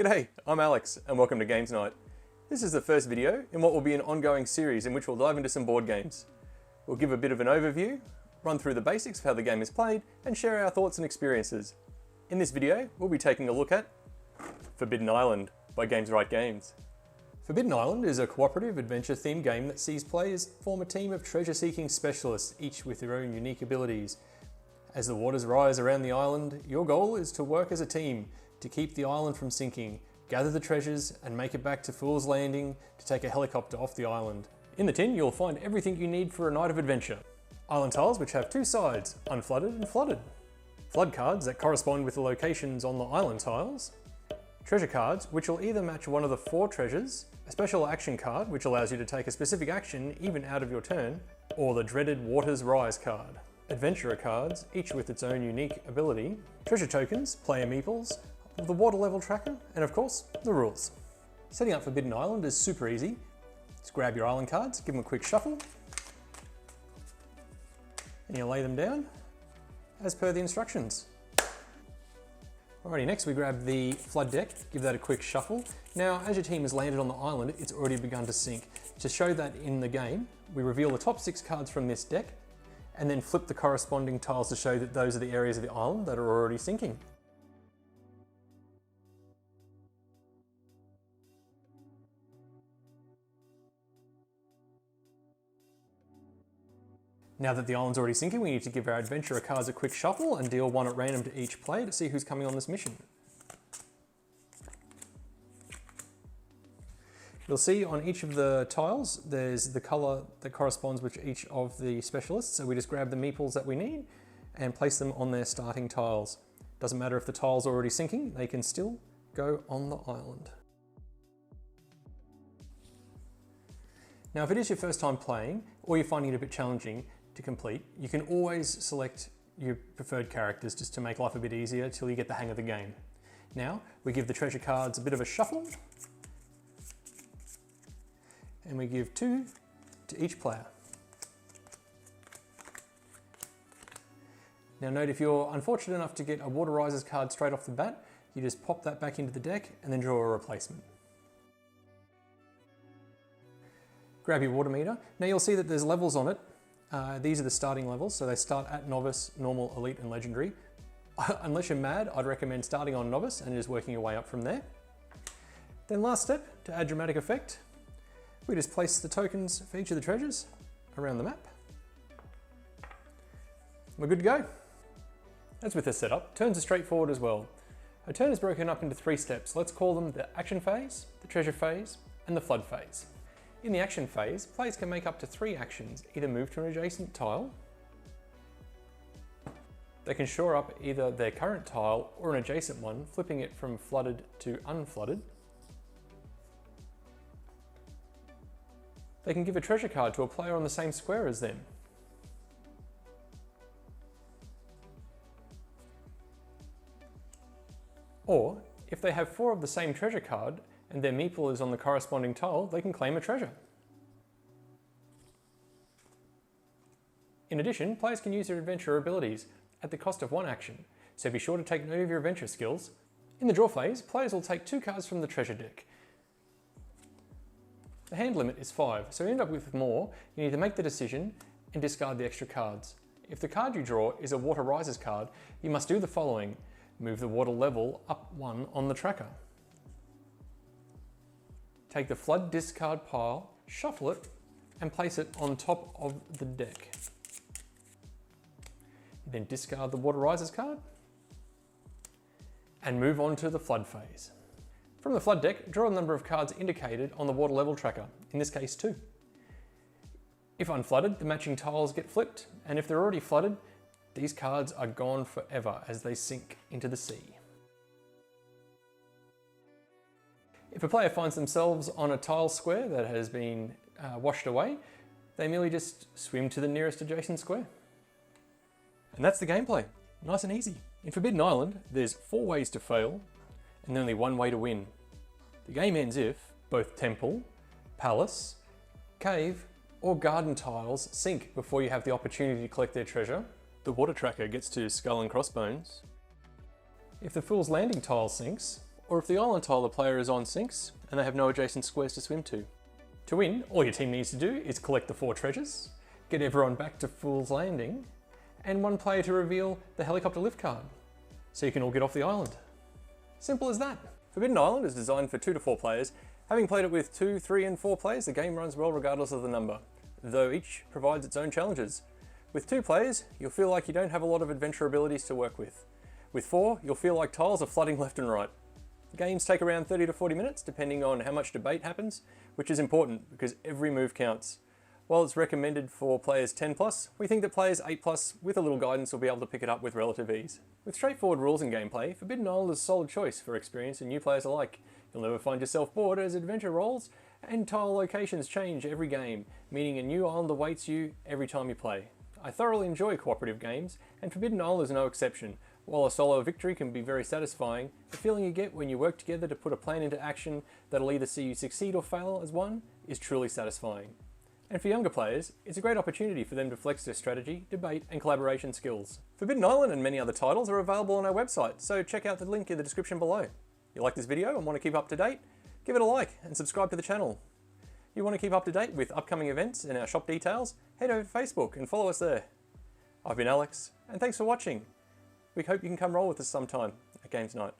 G'day, I'm Alex and welcome to Games Night. This is the first video in what will be an ongoing series in which we'll dive into some board games. We'll give a bit of an overview, run through the basics of how the game is played, and share our thoughts and experiences. In this video, we'll be taking a look at Forbidden Island by Gamewright Games. Forbidden Island is a cooperative adventure-themed game that sees players form a team of treasure-seeking specialists, each with their own unique abilities. As the waters rise around the island, your goal is to work as a team to keep the island from sinking, gather the treasures, and make it back to Fool's Landing to take a helicopter off the island. In the tin, you'll find everything you need for a night of adventure. Island tiles which have two sides, unflooded and flooded. Flood cards that correspond with the locations on the island tiles. Treasure cards which will either match one of the 4 treasures, a special action card which allows you to take a specific action even out of your turn, or the dreaded Waters Rise card. Adventurer cards, each with its own unique ability. Treasure tokens, player meeples, the water level tracker, and of course, the rules. Setting up Forbidden Island is super easy. Just grab your island cards, give them a quick shuffle, and you lay them down as per the instructions. Alrighty, next we grab the flood deck, give that a quick shuffle. Now, as your team has landed on the island, it's already begun to sink. To show that in the game, we reveal the top 6 cards from this deck, and then flip the corresponding tiles to show that those are the areas of the island that are already sinking. Now that the island's already sinking, we need to give our adventurer cards a quick shuffle and deal 1 at random to each player to see who's coming on this mission. You'll see on each of the tiles, there's the colour that corresponds with each of the specialists. So we just grab the meeples that we need and place them on their starting tiles. Doesn't matter if the tile's already sinking, they can still go on the island. Now, if it is your first time playing, or you're finding it a bit challenging to complete, you can always select your preferred characters just to make life a bit easier till you get the hang of the game. Now, we give the treasure cards a bit of a shuffle, and we give 2 to each player. Now note, if you're unfortunate enough to get a Water Rises card straight off the bat, you just pop that back into the deck and then draw a replacement. Grab your water meter. Now you'll see that there's levels on it. These are the starting levels, so they start at Novice, Normal, Elite and Legendary. Unless you're mad, I'd recommend starting on Novice and just working your way up from there. Then last step, to add dramatic effect, we just place the tokens for each of the treasures around the map. We're good to go. As with the setup, turns are straightforward as well. A turn is broken up into 3 steps. Let's call them the action phase, the treasure phase, and the flood phase. In the action phase, players can make up to 3 actions, either move to an adjacent tile, they can shore up either their current tile or an adjacent one, flipping it from flooded to unflooded. They can give a treasure card to a player on the same square as them. Or, if they have 4 of the same treasure card, and their meeple is on the corresponding tile, they can claim a treasure. In addition, players can use their adventure abilities at the cost of 1 action, so be sure to take note of your adventure skills. In the draw phase, players will take 2 cards from the treasure deck. The hand limit is 5, so you end up with more. You need to make the decision and discard the extra cards. If the card you draw is a Water Rises card, you must do the following. Move the water level up 1 on the tracker. Take the flood discard pile, shuffle it, and place it on top of the deck. Then discard the Water Rises card, and move on to the flood phase. From the flood deck, draw the number of cards indicated on the water level tracker, in this case 2. If unflooded, the matching tiles get flipped, and if they're already flooded, these cards are gone forever as they sink into the sea. If a player finds themselves on a tile square that has been washed away, they merely just swim to the nearest adjacent square. And that's the gameplay. Nice and easy. In Forbidden Island, there's 4 ways to fail, and only 1 way to win. The game ends if both temple, palace, cave, or garden tiles sink before you have the opportunity to collect their treasure. The water tracker gets to skull and crossbones. If the Fool's Landing tile sinks, or if the island tile the player is on sinks and they have no adjacent squares to swim to. To win, all your team needs to do is collect the 4 treasures, get everyone back to Fool's Landing, and one player to reveal the helicopter lift card, so you can all get off the island. Simple as that. Forbidden Island is designed for 2 to 4 players. Having played it with 2, 3 and 4 players, the game runs well regardless of the number, though each provides its own challenges. With 2 players, you'll feel like you don't have a lot of adventure abilities to work with. With 4, you'll feel like tiles are flooding left and right. Games take around 30 to 40 minutes depending on how much debate happens, which is important because every move counts. While it's recommended for players 10 plus, we think that players 8 plus with a little guidance will be able to pick it up with relative ease. With straightforward rules and gameplay, Forbidden Island is a solid choice for experienced and new players alike. You'll never find yourself bored as adventure rolls and tile locations change every game, meaning a new island awaits you every time you play. I thoroughly enjoy cooperative games, and Forbidden Island is no exception. While a solo victory can be very satisfying, the feeling you get when you work together to put a plan into action that'll either see you succeed or fail as one is truly satisfying. And for younger players, it's a great opportunity for them to flex their strategy, debate and collaboration skills. Forbidden Island and many other titles are available on our website, so check out the link in the description below. You like this video and want to keep up to date? Give it a like and subscribe to the channel. You want to keep up to date with upcoming events and our shop details? Head over to Facebook and follow us there. I've been Alex, and thanks for watching. We hope you can come roll with us sometime at Games Night.